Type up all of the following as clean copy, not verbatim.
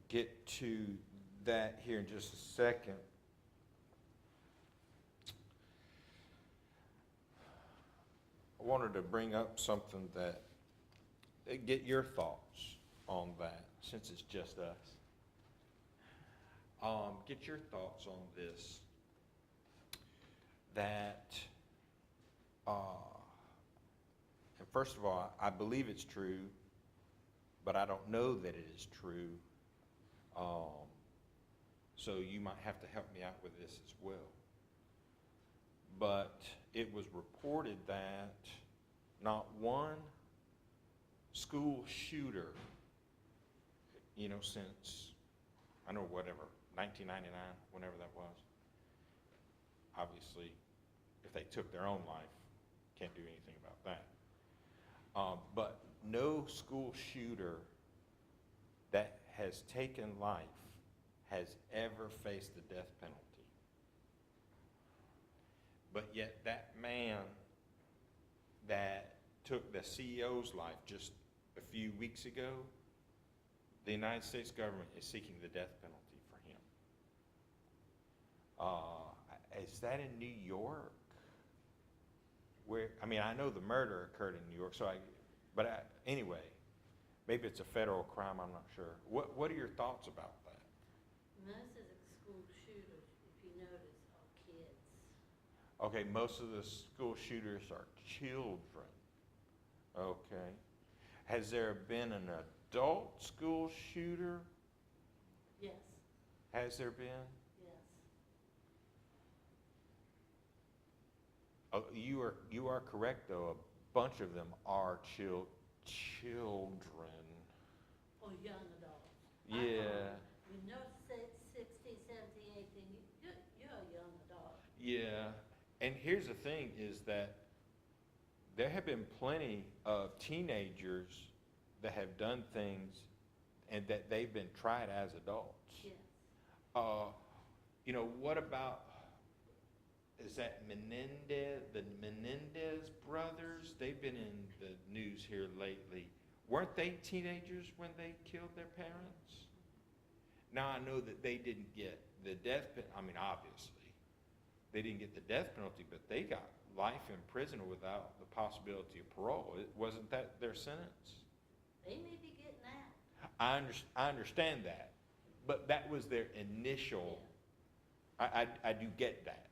get to that here in just a second. I wanted to bring up something that, get your thoughts on that, since it's just us. Get your thoughts on this, that, and first of all, I believe it's true, but I don't know that it is true. So you might have to help me out with this as well. But it was reported that not one school shooter, since, I don't know, whatever, 1999, whenever that was. Obviously, if they took their own life, can't do anything about that. But no school shooter that has taken life has ever faced the death penalty. But yet that man that took the CEO's life just a few weeks ago, the United States government is seeking the death penalty for him. Is that in New York? Where, I mean, I know the murder occurred in New York, anyway, maybe it's a federal crime, I'm not sure. What are your thoughts about that? Most of the school shooters, if you notice, are kids. Okay, most of the school shooters are children. Okay. Has there been an adult school shooter? Yes, Has there been? yes. Oh, you are correct, though. A bunch of them are children. Or young adults. Yeah. You know, 16, 17, 18, you're a young adult. Yeah. And here's the thing is that there have been plenty of teenagers that have done things and that they've been tried as adults. Yes. What about, is that the Menendez brothers? They've been in the news here lately. Weren't they teenagers when they killed their parents? Now, I know that they didn't get the death penalty. I mean, obviously, they didn't get the death penalty, but they got life in prison without the possibility of parole. Wasn't that their sentence? They may be getting out. I understand that, but that was their initial, I do get that.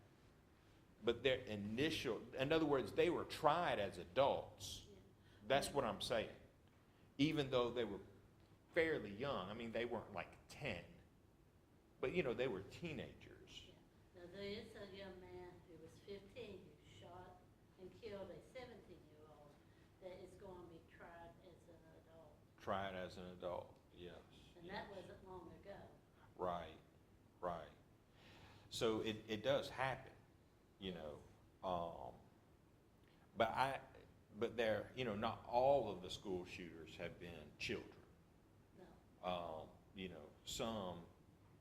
But their initial, in other words, they were tried as adults. That's what I'm saying. Even though they were fairly young. I mean, they weren't like 10, but they were teenagers. Yeah. Now, there is a young man who was 15 who shot and killed a 17-year-old that is going to be tried as an adult. Tried as an adult, yes. And that wasn't long ago. Right. So it does happen, but they're, not all of the school shooters have been children. No. Some,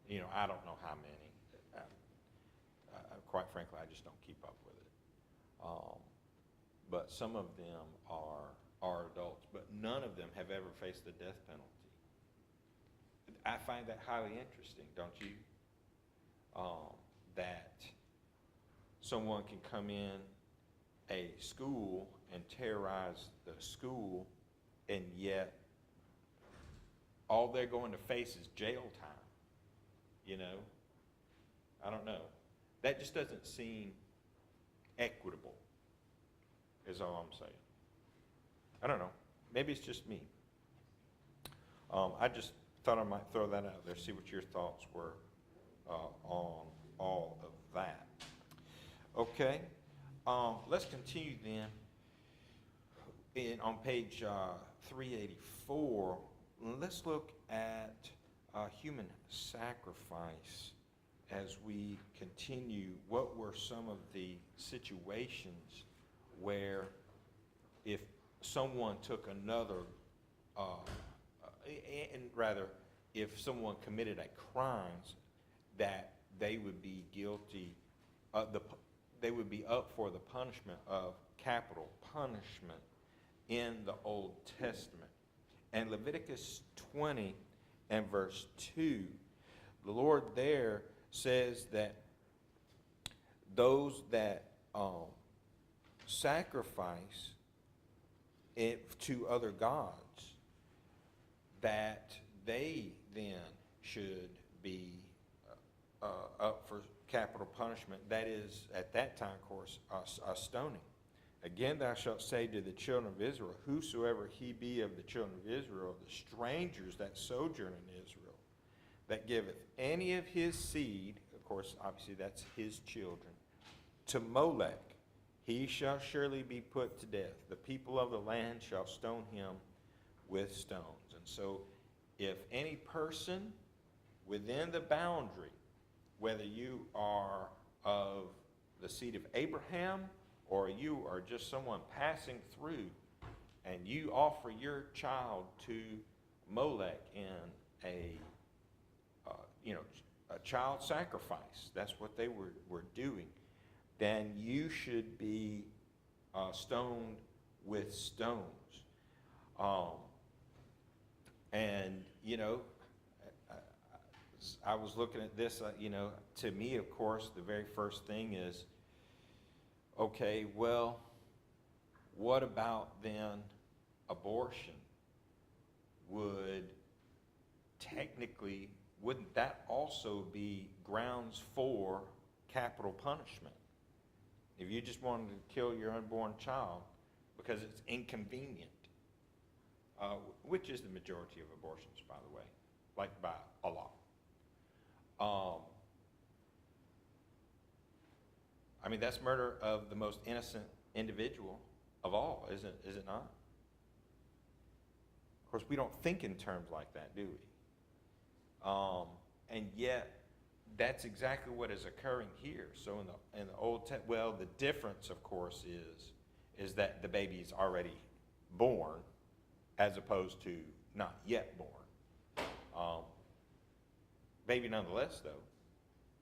I don't know how many. Quite frankly, I just don't keep up with it. But some of them are adults, but none of them have ever faced the death penalty. I find that highly interesting, don't you? That someone can come in a school and terrorize the school, and yet all they're going to face is jail time. I don't know. That just doesn't seem equitable, is all I'm saying. I don't know. Maybe it's just me. I just thought I might throw that out there, see what your thoughts were on all of that. Okay. Let's continue then. On page 384, let's look at human sacrifice as we continue. What were some of the situations where if someone took another, if someone committed a crime, that they would be guilty, they would be up for the punishment of capital punishment in the Old Testament. And Leviticus 20 and verse 2. The Lord there says that those that sacrifice it to other gods, that they then should be up for capital punishment. That is, at that time, of course, a stoning. Again, thou shalt say to the children of Israel, whosoever he be of the children of Israel, the strangers that sojourn in Israel, that giveth any of his seed, of course, obviously that's his children, to Molech, he shall surely be put to death. The people of the land shall stone him with stones. And so, if any person within the boundary, whether you are of the seed of Abraham or you are just someone passing through, and you offer your child to Molech in a child sacrifice, that's what they were doing, then you should be stoned with stones. And, I was looking at this, to me, of course, the very first thing is, okay, well, what about then abortion? Wouldn't that also be grounds for capital punishment? If you just wanted to kill your unborn child because it's inconvenient, which is the majority of abortions, by the way, like by a lot. That's murder of the most innocent individual of all, is it not? Of course, we don't think in terms like that, do we? And yet, that's exactly what is occurring here. So in the Old Testament, the difference, of course, is that the baby is already born, as opposed to not yet born. Baby nonetheless, though.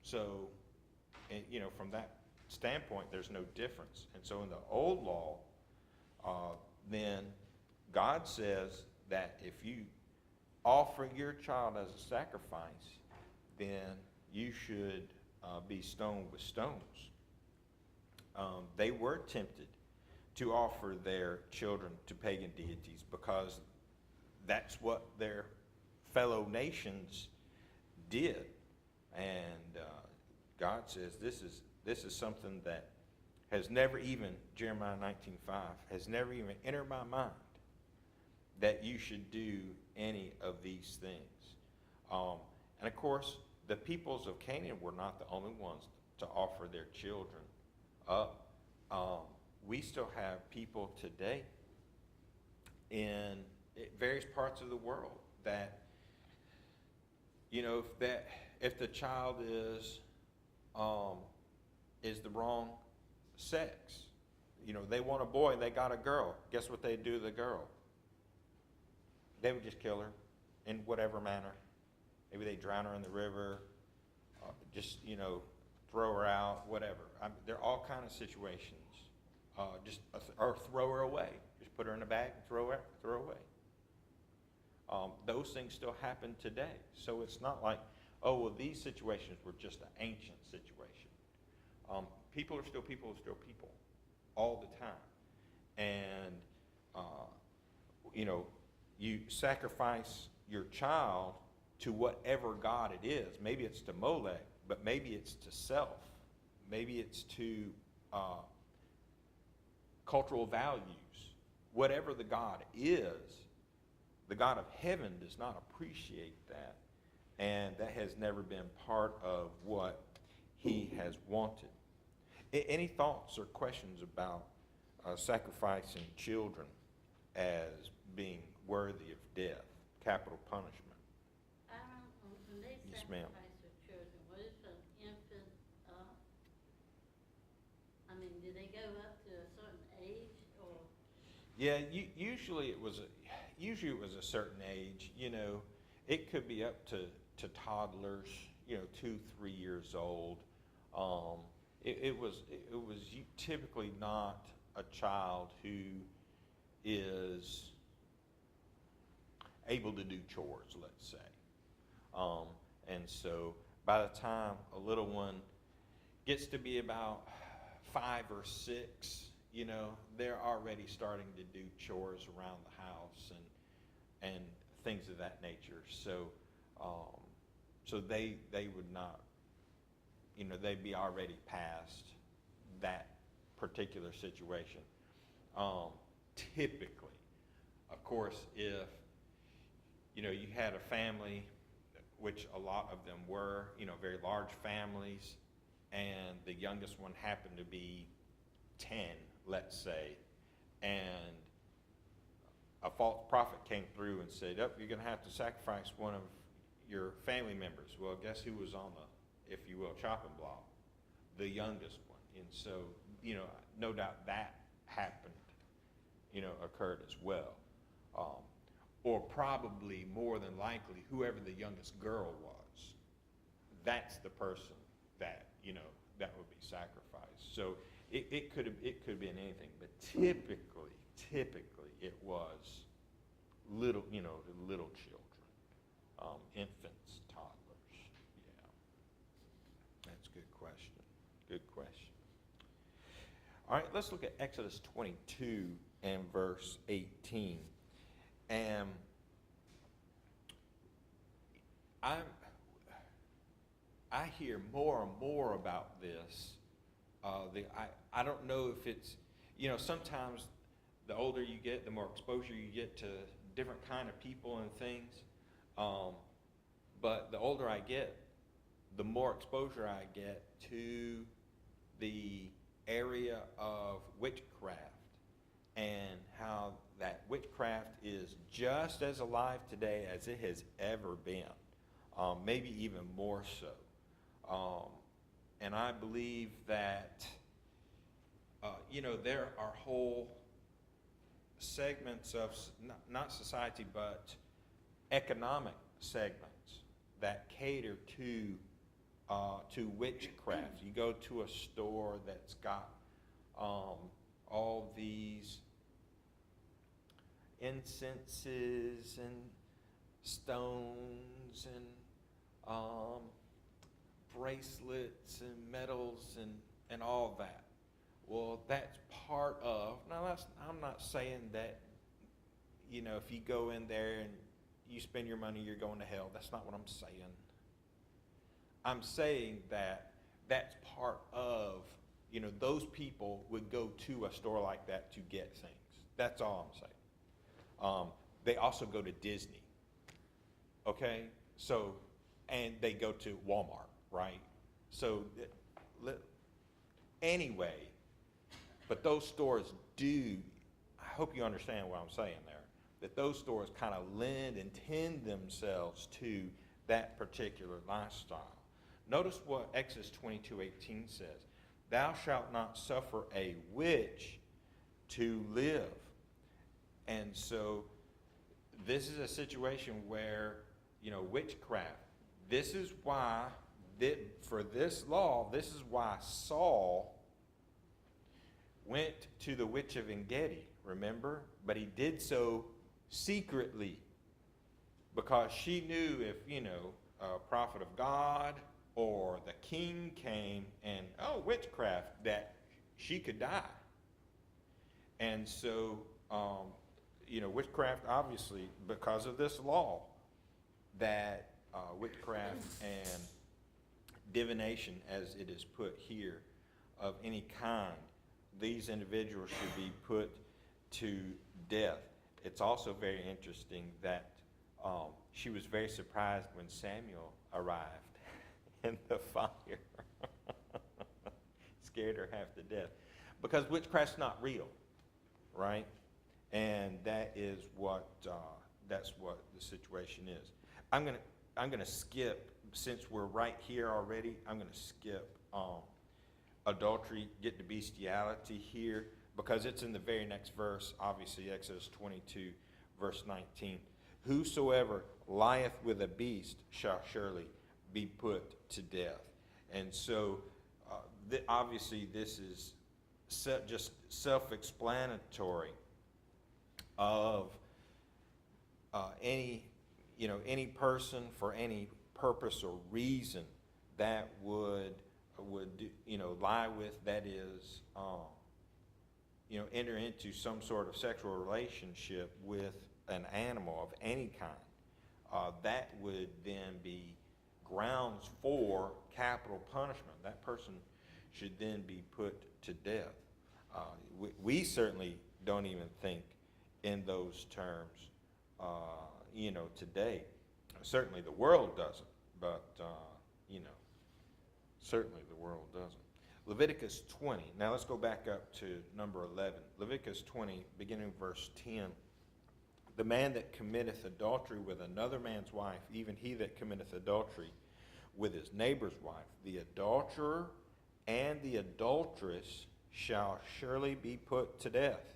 So, from that standpoint, there's no difference. And so in the old law, then God says that if you offer your child as a sacrifice, then you should be stoned with stones. They were tempted to offer their children to pagan deities because that's what their fellow nations did. And God says this is something that has never even, Jeremiah 19:5, has never even entered my mind that you should do any of these things. And of course, the peoples of Canaan were not the only ones to offer their children up. We still have people today in various parts of the world that, if the child is the wrong sex, they want a boy and they got a girl, guess what they do to the girl? They would just kill her in whatever manner. Maybe they drown her in the river, just, throw her out, whatever. There are all kinds of situations. Or throw her away. Just put her in a bag and throw her away. Those things still happen today. So it's not like, these situations were just an ancient situation. People are still people all the time. And, you sacrifice your child to whatever god it is. Maybe it's to Molech, but maybe it's to self. Maybe it's to cultural values. Whatever the god is, the God of heaven does not appreciate that. And that has never been part of what he has wanted. Any thoughts or questions about sacrificing children as being worthy of death, capital punishment? When they Yes, ma'am. sacrifice their children, what if an infant, do they go up to a certain age, or? Yeah, usually it was a certain age. It could be up to toddlers, 2-3 years old. It was typically not a child who is able to do chores, let's say. And so by the time a little one gets to be about 5 or 6, they're already starting to do chores around the house and things of that nature. So, so they would not, they'd be already past that particular situation. Typically, of course, if you had a family, which a lot of them were, very large families, and the youngest one happened to be 10, let's say, and a false prophet came through and said, "Oh, you're going to have to sacrifice one of your family members." Well, guess who was on the, if you will, chopping block? The youngest one. And so, no doubt that happened, occurred as well. Or probably more than likely, whoever the youngest girl was, that's the person that, that would be sacrificed. So it could have been anything, but typically it was little children, infants, toddlers. Yeah, that's a good question. Good question. All right, let's look at Exodus 22 and verse 18. And I hear more and more about this. I don't know if it's, sometimes the older you get, the more exposure you get to different kind of people and things. But the older I get, the more exposure I get to the area of witchcraft and how that witchcraft is just as alive today as it has ever been, maybe even more so. And I believe that, there are whole segments of, not society, but economic segments that cater to witchcraft. You go to a store that's got all these incenses and stones and bracelets and medals and all that. Well, that's part of, now I'm not saying that, if you go in there and you spend your money, you're going to hell. That's not what I'm saying. I'm saying that that's part of, those people would go to a store like that to get things. That's all I'm saying. They also go to Disney, okay? So, and they go to Walmart, right? So, anyway, but those stores do, I hope you understand what I'm saying there, that those stores kind of lend and tend themselves to that particular lifestyle. Notice what Exodus 22:18 says. Thou shalt not suffer a witch to live. And so this is a situation where, witchcraft, this is why, for this law, this is why Saul went to the witch of En-Gedi, remember? But he did so secretly because she knew if, a prophet of God or the king came and, witchcraft, that she could die. And so, witchcraft, obviously, because of this law, that witchcraft and divination, as it is put here, of any kind, these individuals should be put to death. It's also very interesting that she was very surprised when Samuel arrived in the fire. Scared her half to death. Because witchcraft's not real, right? And that is what that's what the situation is. I'm gonna skip, since we're right here already. I'm gonna skip adultery, get to bestiality here, because it's in the very next verse. Obviously, Exodus 22, verse 19. Whosoever lieth with a beast shall surely be put to death. And so, obviously, this is just self-explanatory of any person for any purpose or reason that would lie with, that is, enter into some sort of sexual relationship with an animal of any kind, that would then be grounds for capital punishment. That person should then be put to death. We certainly don't even think in those terms, today. Certainly the world doesn't, but, certainly the world doesn't. Leviticus 20. Now let's go back up to number 11. Leviticus 20, beginning verse 10. The man that committeth adultery with another man's wife, even he that committeth adultery with his neighbor's wife, the adulterer and the adulteress shall surely be put to death.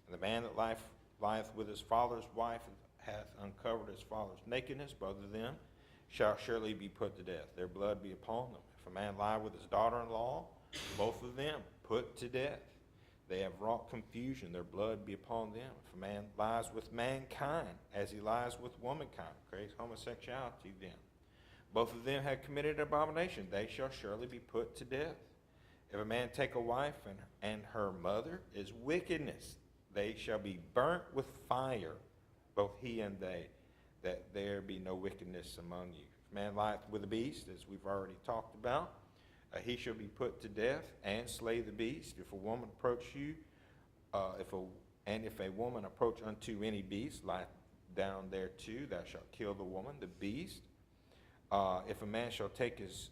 And the man that lieth with his father's wife hath uncovered his father's nakedness, both of them shall surely be put to death. Their blood be upon them. If a man lie with his daughter-in-law, both of them put to death. They have wrought confusion, their blood be upon them. If a man lies with mankind, as he lies with womankind, creates homosexuality then, both of them have committed abomination, they shall surely be put to death. If a man take a wife and her mother is wickedness, they shall be burnt with fire, both he and they, that there be no wickedness among you. If a man lieth with a beast, as we've already talked about, he shall be put to death and slay the beast. If a woman approach you, if a woman approach unto any beast, lie down there too, thou shalt kill the woman, the beast. If a man shall take his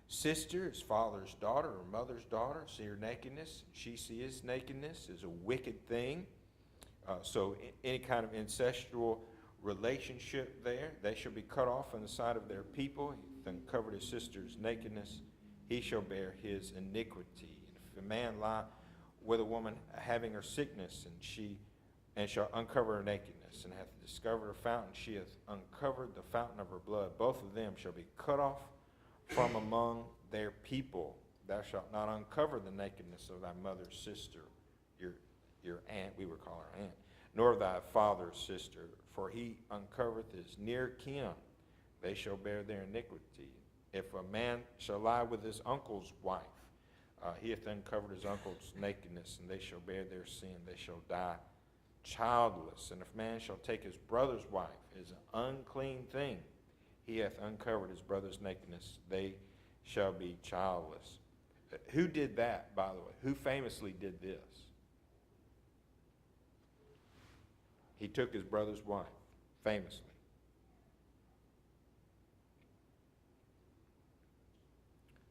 sister, his father's daughter or mother's daughter, see her nakedness, she see his nakedness, is a wicked thing. So any kind of incestual relationship there, they shall be cut off in the sight of their people. He uncovered his sister's nakedness, he shall bear his iniquity. And if a man lie with a woman having her sickness, and shall uncover her nakedness, and hath discovered a fountain, she hath uncovered the fountain of her blood, both of them shall be cut off from among their people. Thou shalt not uncover the nakedness of thy mother's sister, your aunt, we would call her aunt, nor thy father's sister, for he uncovereth his near kin. They shall bear their iniquity. If a man shall lie with his uncle's wife, he hath uncovered his uncle's nakedness, and they shall bear their sin. They shall die childless. And if man shall take his brother's wife, is an unclean thing, he hath uncovered his brother's nakedness. They shall be childless. Who did that, by the way? Who famously did this? He took his brother's wife, famously.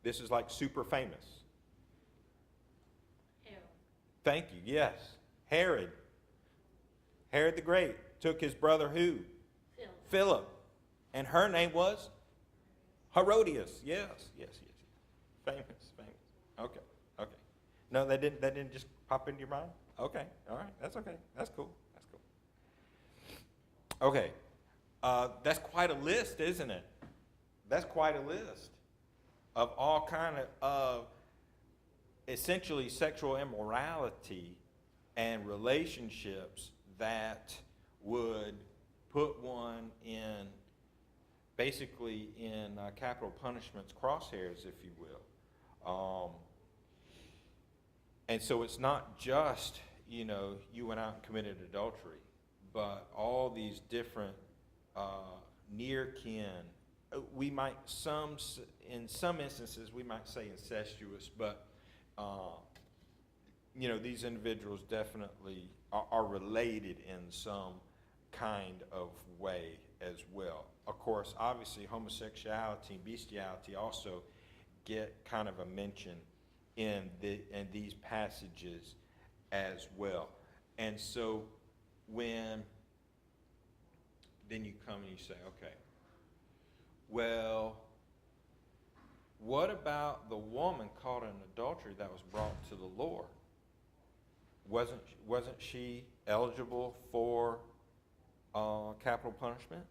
This is like super famous. Herod. Thank you, yes. Herod. Herod the Great took his brother who? Philip. And her name was? Herodias. Yes. Famous. Okay. No, that didn't just pop into your mind? Okay, all right, that's okay. That's cool. Okay, that's quite a list, isn't it? That's quite a list of all kind of essentially sexual immorality and relationships that would put one in, basically in capital punishment's crosshairs, if you will. And so it's not just, you went out and committed adultery, but all these different near kin, in some instances, we might say incestuous, but, these individuals definitely are related in some kind of way as well. Of course, obviously, homosexuality and bestiality also get kind of a mention in these passages as well. And so then you come and you say, okay, well, what about the woman caught in adultery that was brought to the Lord? Wasn't she eligible for capital punishment?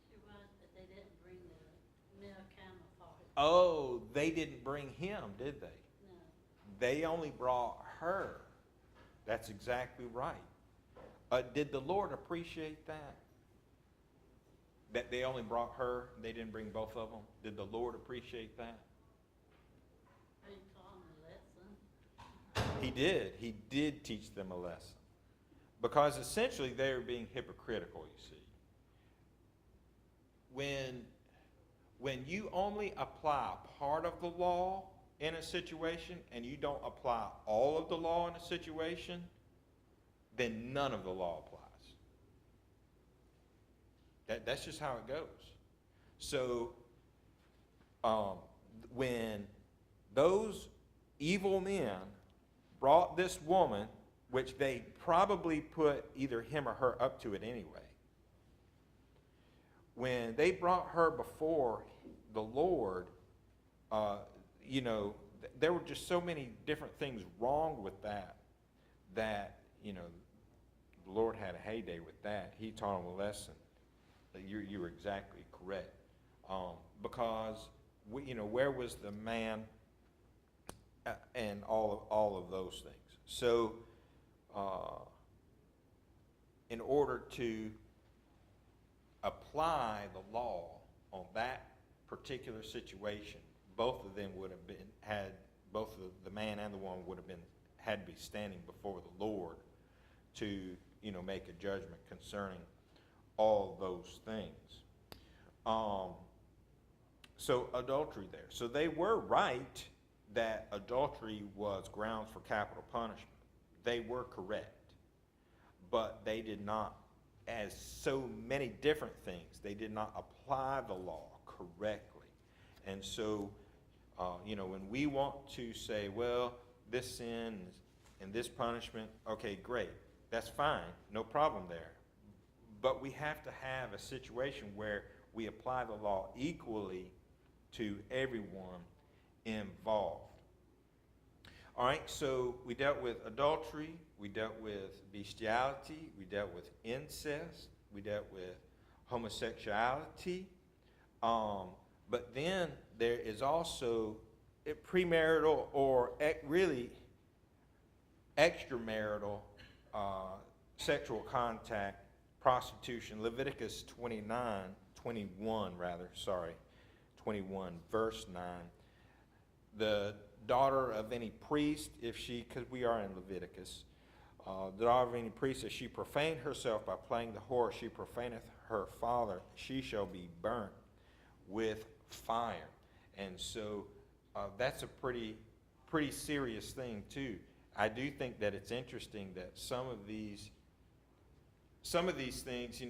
She was, but they didn't bring the male camel for her. Oh, they didn't bring him, did they? No. They only brought her. That's exactly right. Did the Lord appreciate that? that they only brought her, they didn't bring both of them? Did the Lord appreciate that? He taught them a lesson. He did. He did teach them a lesson. Because essentially they were being hypocritical, you see. When you only apply part of the law in a situation and you don't apply all of the law in a situation, then none of the law applies. That's just how it goes. So when those evil men brought this woman, which they probably put either him or her up to it anyway, when they brought her before the Lord, there were just so many different things wrong with that, the Lord had a heyday with that. He taught them a lesson. That you were exactly correct. Because, where was the man and all of those things? So, in order to apply the law on that particular situation, both of them would have both the man and the woman would have had to be standing before the Lord to, make a judgment concerning all those things. So adultery there. So they were right that adultery was grounds for capital punishment. They were correct. But they did not, as so many different things, they did not apply the law correctly. And so, when we want to say, well, this sin and this punishment, okay, great. That's fine. No problem there. But we have to have a situation where we apply the law equally to everyone involved. All right, so we dealt with adultery, we dealt with bestiality, we dealt with incest, we dealt with homosexuality. But then there is also premarital or really extramarital sexual contact, prostitution. Leviticus 21, verse 9. The daughter of any priest, because we are in Leviticus, the daughter of any priest, if she profane herself by playing the whore, she profaneth her father, she shall be burnt with fire. And so that's a pretty serious thing too. I do think that it's interesting that some of these things,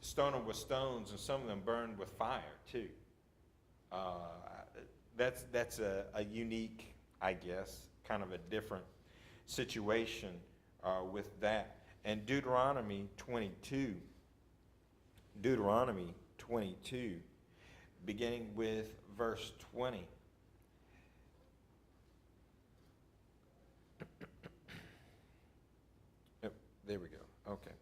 stone them with stones, and some of them burned with fire too. That's a unique, I guess, kind of a different situation with that. And Deuteronomy 22, beginning with verse 20. There we go. Okay.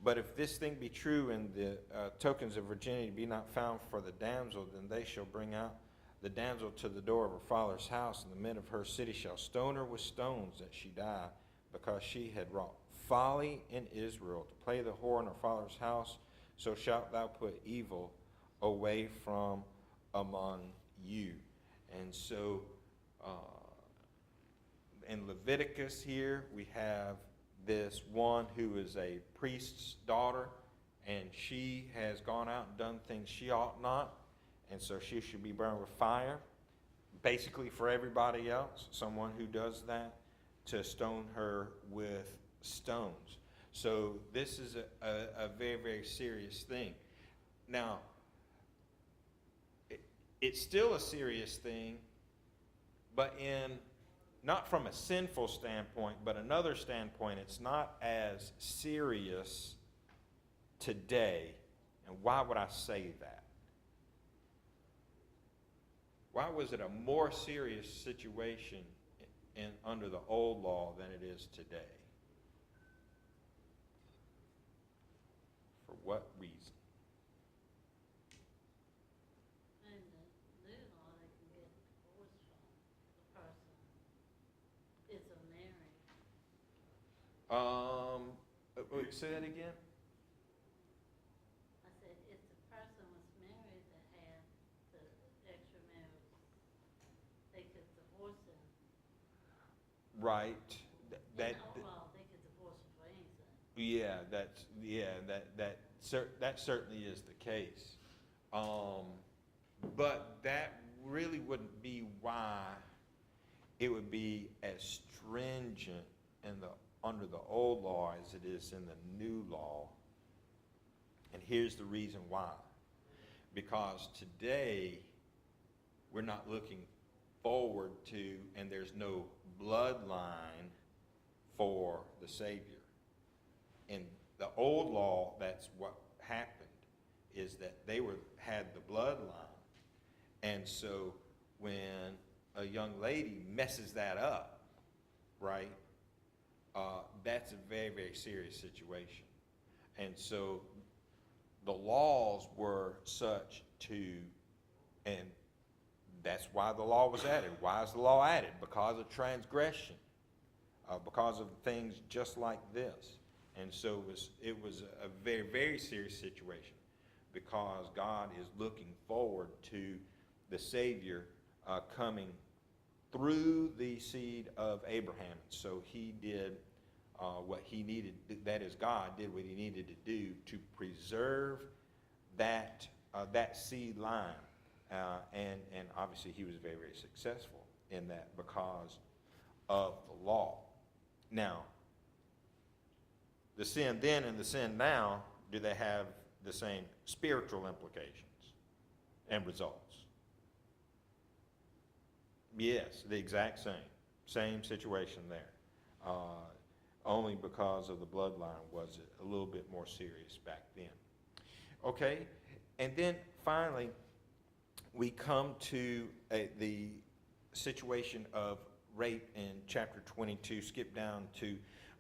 But if this thing be true and the tokens of virginity be not found for the damsel, then they shall bring out the damsel to the door of her father's house, and the men of her city shall stone her with stones that she die, because she had wrought folly in Israel to play the whore in her father's house. So shalt thou put evil away from among you. And so in Leviticus here we have this one who is a priest's daughter, and she has gone out and done things she ought not, and so she should be burned with fire. Basically, for everybody else, someone who does that, to stone her with stones. So this is a very, very serious thing. Now, it's still a serious thing, but not from a sinful standpoint, but another standpoint, it's not as serious today. And why would I say that? Why was it a more serious situation under the old law than it is today? For what reason? In the new law, they can get divorced from the person isn't married. Say that again? I said, if the person right. In That, Omaha, they could divorce them for anything. that certainly is the case. But that really wouldn't be why it would be as stringent under the old law as it is in the new law. And here's the reason why. Because today, we're not looking forward to, and there's no bloodline for the Savior. In the old law, that's what happened, is that they had the bloodline. And so when a young lady messes that up, right, that's a very, very serious situation. And so the laws were such and that's why the law was added. Why is the law added? Because of transgression, because of things just like this. And so it was a very, very serious situation, because God is looking forward to the Savior coming through the seed of Abraham. So he did what he needed, that is, God did what he needed to do to preserve that seed line. And obviously he was very, very successful in that because of the law. Now, the sin then and the sin now, do they have the same spiritual implications and results? Yes, the exact same. Same situation there. Only because of the bloodline was it a little bit more serious back then. Okay, and then finally, we come to the situation of rape in chapter 22. Skip down to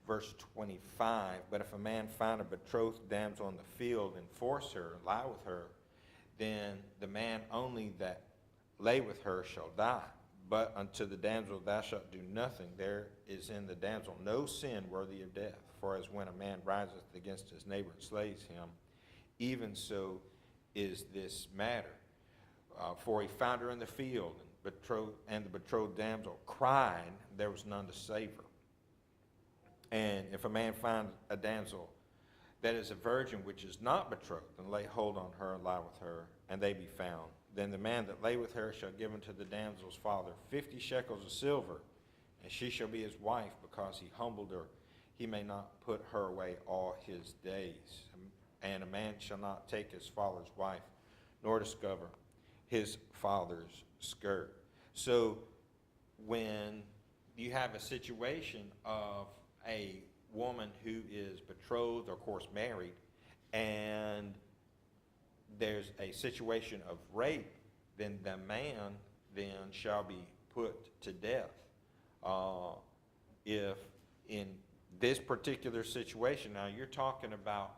verse 25. But if a man find a betrothed damsel in the field and force her, lie with her, then the man only that lay with her shall die. But unto the damsel thou shalt do nothing. There is in the damsel no sin worthy of death. For as when a man riseth against his neighbor and slays him, even so is this matter. For he found her in the field, and the betrothed damsel cried, there was none to save her. And if a man find a damsel that is a virgin which is not betrothed, and lay hold on her and lie with her, and they be found, then the man that lay with her shall give unto the damsel's father 50 shekels of silver, and she shall be his wife, because he humbled her. He may not put her away all his days. And a man shall not take his father's wife, nor discover his father's skirt. So when you have a situation of a woman who is betrothed, or of course married, and there's a situation of rape, then the man then shall be put to death. If in this particular situation, now you're talking about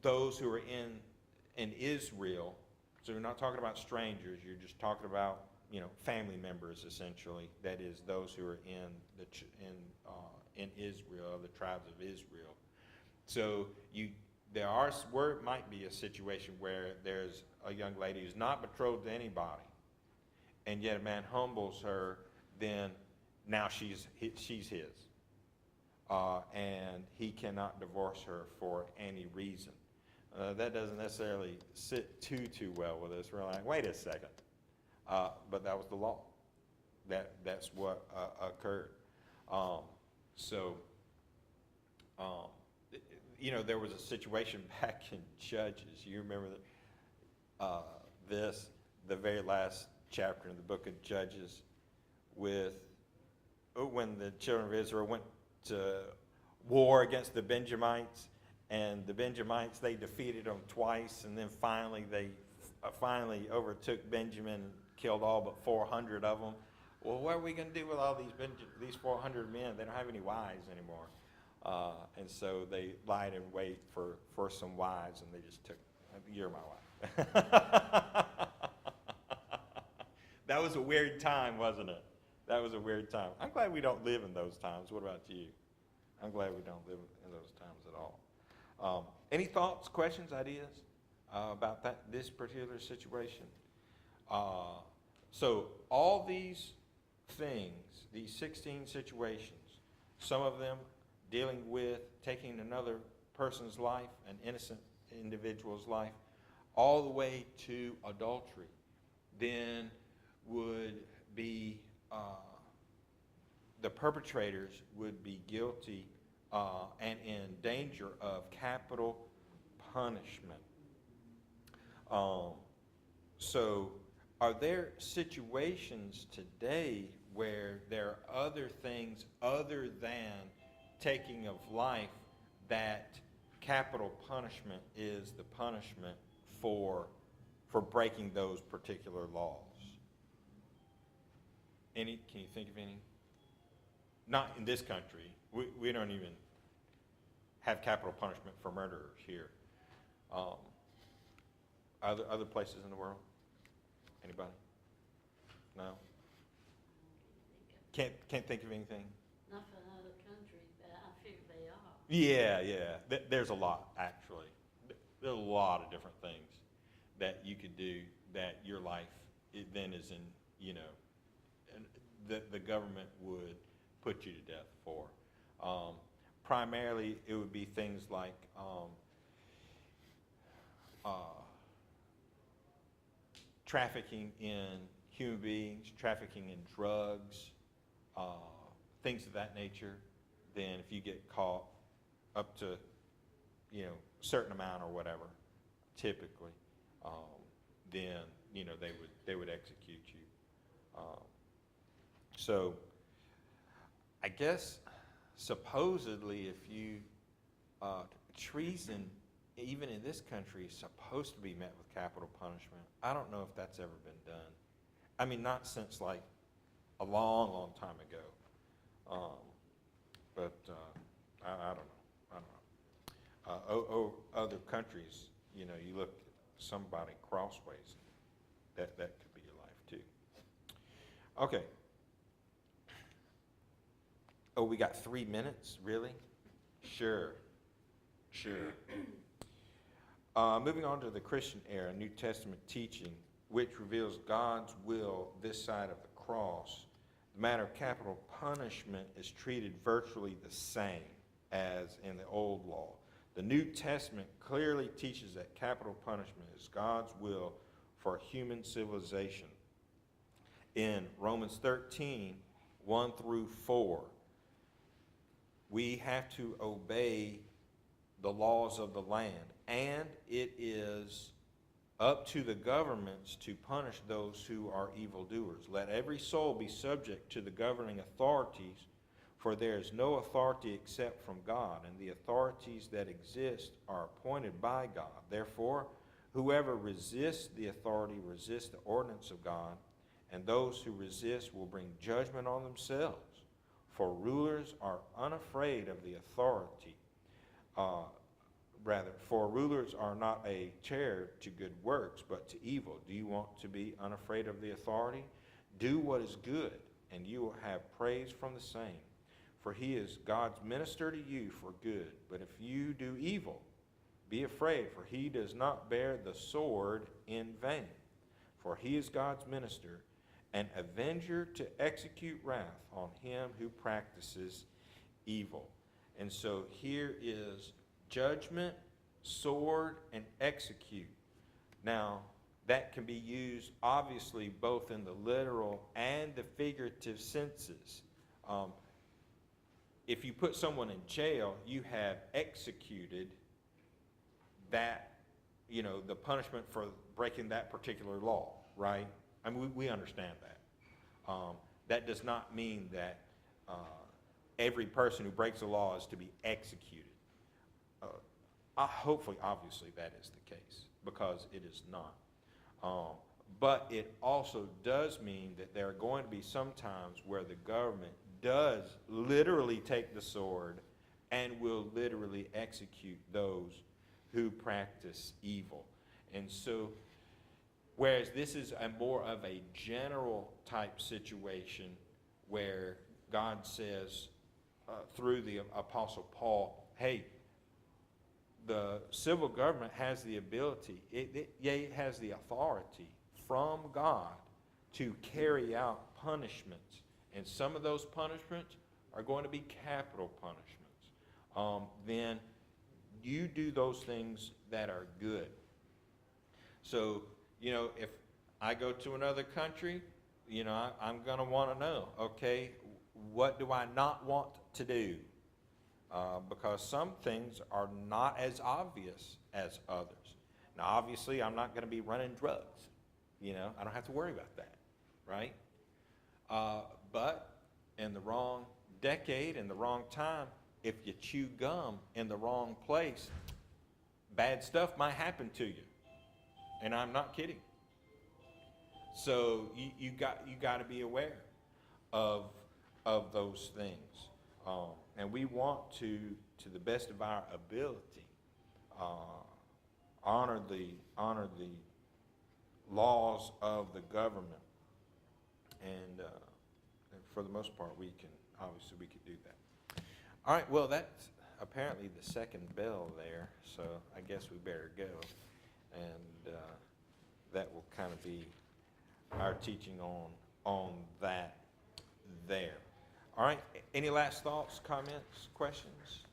those who are in Israel. So you're not talking about strangers. You're just talking about family members, essentially. That is, those who are in Israel, the tribes of Israel. So there might be a situation where there's a young lady who's not betrothed to anybody, and yet a man humbles her. Then now she's his. And he cannot divorce her for any reason. That doesn't necessarily sit too well with us. We're like, wait a second. But that was the law. That's what occurred. There was a situation back in Judges. You remember the very last chapter in the book of Judges, when the children of Israel went to war against the Benjamites, and the Benjamites, they defeated them twice, and then finally they overtook Benjamin and killed all but 400 of them. Well, what are we going to do with all these 400 men? They don't have any wives anymore. And so they lied in wait for some wives, and they just took, you're my wife. That was a weird time, wasn't it? That was a weird time. I'm glad we don't live in those times. What about you? I'm glad we don't live in those times at all. Any thoughts, questions, ideas about this particular situation? So all these things, these 16 situations, some of them dealing with taking another person's life, an innocent individual's life, all the way to adultery, then would be, the perpetrators would be guilty and in danger of capital punishment. So are there situations today where there are other things other than taking of life that capital punishment is the punishment for breaking those particular laws? Can you think of any? Not in this country. We don't even have capital punishment for murderers here. Other places in the world? Anybody? No? Can't think of anything? Not for another country, but I figure they are. Yeah. There's a lot, actually. There's a lot of different things that you could do that your life then is in, and the government would put you to death for. Primarily, it would be things like trafficking in human beings, trafficking in drugs, things of that nature. Then if you get caught up to, a certain amount or whatever, typically, then, they would execute you. So I guess supposedly if you, treason, even in this country, is supposed to be met with capital punishment. I don't know if that's ever been done. I mean, not since like a long, long time ago. But I don't know. Other countries, you look at somebody crossways, that could be your life too. Okay. Oh, we got 3 minutes, really? Sure. Moving on to the Christian era, New Testament teaching, which reveals God's will this side of the cross. The matter of capital punishment is treated virtually the same as in the Old Law. The New Testament clearly teaches that capital punishment is God's will for human civilization. In Romans 13, 1 through 4, we have to obey the laws of the land, and it is up to the governments to punish those who are evildoers. Let every soul be subject to the governing authorities, for there is no authority except from God, and the authorities that exist are appointed by God. Therefore, whoever resists the authority resists the ordinance of God, and those who resist will bring judgment on themselves. For rulers are unafraid of the authority. For rulers are not a chair to good works, but to evil. Do you want to be unafraid of the authority? Do what is good, and you will have praise from the same. For he is God's minister to you for good. But if you do evil, be afraid, for he does not bear the sword in vain. For he is God's minister, an avenger to execute wrath on him who practices evil. And so here is judgment, sword, and execute. Now, that can be used obviously both in the literal and the figurative senses. If you put someone in jail, you have executed that, the punishment for breaking that particular law, right? I mean, we understand that. That does not mean that every person who breaks the law is to be executed. Hopefully, obviously, that is the case, because it is not. But it also does mean that there are going to be some times where the government does literally take the sword and will literally execute those who practice evil. And so, whereas this is more of a general type situation where God says through the Apostle Paul, hey, the civil government has the ability, it has the authority from God to carry out punishments. And some of those punishments are going to be capital punishments. Then you do those things that are good. So, if I go to another country, I'm going to want to know, okay, what do I not want to do? Because some things are not as obvious as others. Now, obviously, I'm not going to be running drugs. I don't have to worry about that, right? But in the wrong decade, in the wrong time, if you chew gum in the wrong place, bad stuff might happen to you. And I'm not kidding. So you got to be aware of those things, and we want to the best of our ability, honor the laws of the government, and for the most part, we can do that. All right. Well, that's apparently the second bell there, so I guess we better go, and that will kind of be our teaching on that there. All right, any last thoughts, comments, questions?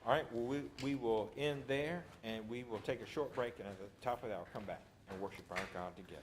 All right, well, we will end there, and we will take a short break, and at the top of that, I'll come back and worship our God together.